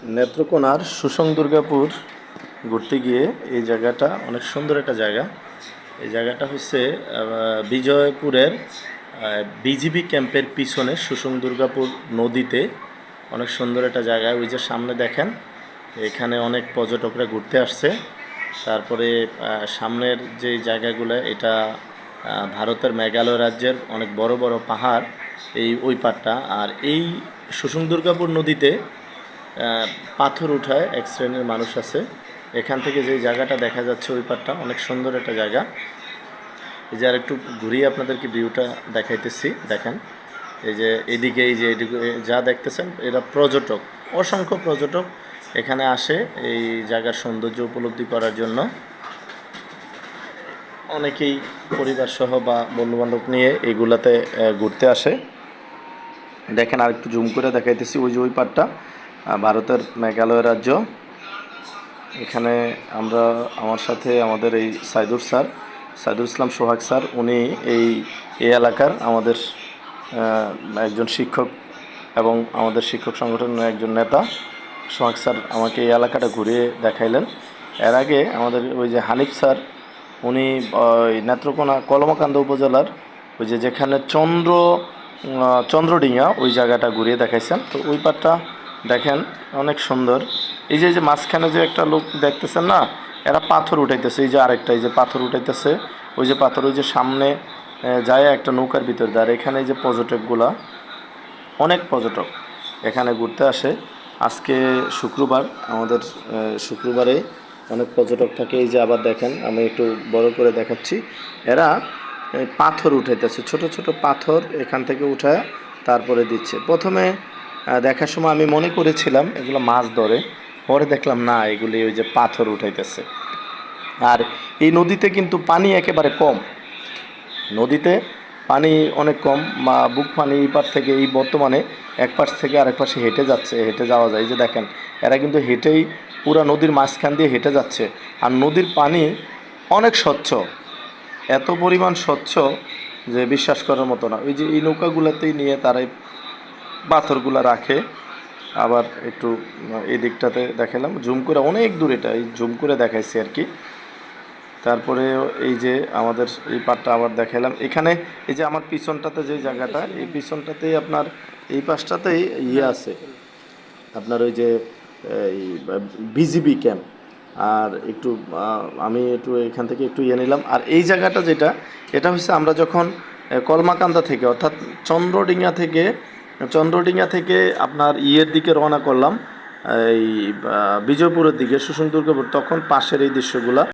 নেত্রকোনার সুসং দুর্গাপুর ঘুরতে গিয়ে এই জায়গাটা অনেক সুন্দর একটা জায়গা। এই জায়গাটা হচ্ছে বিজয়পুরের বিজিবি ক্যাম্পের পিছনে সুসং দুর্গাপুর নদীতে অনেক সুন্দর একটা জায়গা। ওই যে সামনে দেখেন, এখানে অনেক পর্যটকরা ঘুরতে আসছে। তারপরে সামনের যে জায়গাগুলো, এটা ভারতের মেঘালয় রাজ্যের অনেক বড় বড় পাহাড় ওই পাড়টা। আর এই সুসং দুর্গাপুর নদীতে পাথর উঠায় এক শ্রেণীর মানুষ আছে। এখান থেকে যে জায়গাটা দেখা যাচ্ছে ওই পাড়টা অনেক সুন্দর একটা জায়গা। এই যে আর একটু ঘুরিয়ে আপনাদেরকে ভিউটা দেখাইতেছি, দেখেন। এই যে এদিকে এদিকে যা দেখতেছেন, এরা পর্যটক, অসংখ্য পর্যটক এখানে আসে এই জায়গার সৌন্দর্য উপলব্ধি করার জন্য। অনেকেই পরিবার সহ বা বন্ধুবান্ধব নিয়ে এইগুলাতে ঘুরতে আসে। দেখেন, আর একটু জুম করে দেখাইতেছি, ওই যে ওই পাড়টা ভারতের মেঘালয় রাজ্য। এখানে আমরা আমার সাথে আমাদের এই সাইদুল ইসলাম সোহাগ স্যার, উনি এই এলাকার আমাদের একজন শিক্ষক এবং আমাদের শিক্ষক সংগঠনের একজন নেতা। সোহাগ স্যার আমাকে এই এলাকাটা ঘুরিয়ে দেখাইলেন। এর আগে আমাদের ওই যে হানিফ স্যার, উনি নেত্রকোনা কলমাকান্দা উপজেলার ওই যে যেখানে চন্দ্রডিঙা ওই জায়গাটা ঘুরিয়ে দেখাইছেন। তো ওই পাটটা দেখেন, অনেক সুন্দর। এই যে মাঝখানে যে একটা লোক দেখতেছেন না, এরা পাথর উঠাইতেছে। এই যে আরেকটা, এই যে পাথর উঠাইতেছে, ওই যে পাথর, ওই যে সামনে যায় একটা নৌকার ভিতর দিয়ে। আর এখানে এই যে পর্যটকগুলা, অনেক পর্যটক এখানে ঘুরতে আসে। আজকে শুক্রবার, আমাদের শুক্রবারে অনেক পর্যটক থাকে। এই যে আবার দেখেন, আমি একটু বড় করে দেখাচ্ছি, এরা পাথর উঠাইতেছে, ছোট ছোট পাথর এখান থেকে উঠায় তারপরে দিচ্ছে। প্রথমে দেখার সময় আমি মনে করেছিলাম এগুলো মাছ ধরে, পরে দেখলাম না, এগুলি ওই যে পাথর উঠাইতেছে। আর এই নদীতে কিন্তু পানি একেবারে কম, নদীতে পানি অনেক কম। বুক পানি এই পার থেকে, এই বর্তমানে এক পাশ থেকে আরেক পাশে হেঁটে যাওয়া যায়। এই যে দেখেন, এরা কিন্তু হেঁটেই পুরা নদীর মাঝখান দিয়ে হেঁটে যাচ্ছে। আর নদীর পানি অনেক স্বচ্ছ, এত পরিমাণ স্বচ্ছ যে বিশ্বাস করার মতো না। ওই যে এই নৌকাগুলোতেই নিয়ে তারাই পাথরগুলো রাখে। আবার একটু এই দিকটাতে দেখালাম জুম করে, অনেক দূর, এটা এই জুম করে দেখাইছি আর কি। তারপরে এই যে আমাদের এই পাটটা আবার দেখালাম। এখানে এই যে আমার পিছনটাতে যে জায়গাটা, এই পিছনটাতেই আপনার এই পাশটাতেই আছে আপনার ওই যে বিজিবি ক্যাম্প। আর একটু আমি একটু এখান থেকে একটু নিলাম। আর এই জায়গাটা যেটা, এটা হচ্ছে আমরা যখন কলমাকান্দা থেকে, অর্থাৎ চন্দ্রডিঙা থেকে আপনার দিকে রওনা করলাম, এই বিজয়পুরের দিকে, সুসং দুর্গাপুর, তখন পাশের এই দৃশ্যগুলা